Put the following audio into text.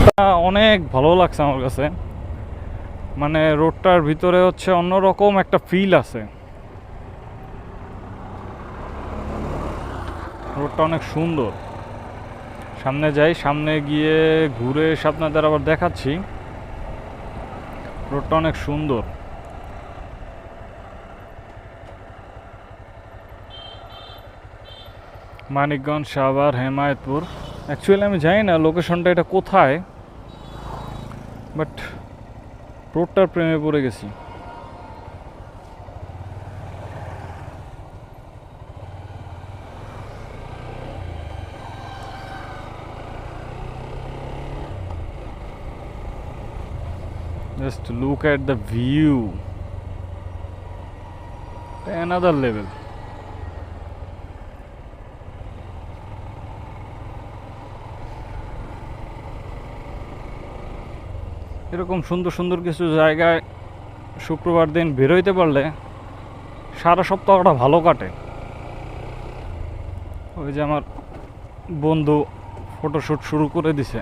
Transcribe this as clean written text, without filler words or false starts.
রোডটা অনেক ভালো লাগছে আমার কাছে। মানে রোডটার ভিতরে হচ্ছে অন্যরকম একটা ফিল আছে। রোডটা অনেক সুন্দর। সামনে যাই, সামনে গিয়ে ঘুরে এসে আপনাদের আবার দেখাচ্ছি। রোডটা অনেক সুন্দর। মানিকগঞ্জ, সাভার, হেমায়েতপুর। অ্যাকচুয়ালি আমি জানি না লোকেশনটা এটা কোথায়, বাট রোডটার প্রেমে পড়ে গেছি। Just look at the view. Another level. এরকম সুন্দর সুন্দর কিছু জায়গায় শুক্রবার দিন বেরোইতে পারলে সারা সপ্তাহটা ভালো কাটে। ওই যে আমার বন্ধু ফটোশ্যুট শুরু করে দিছে।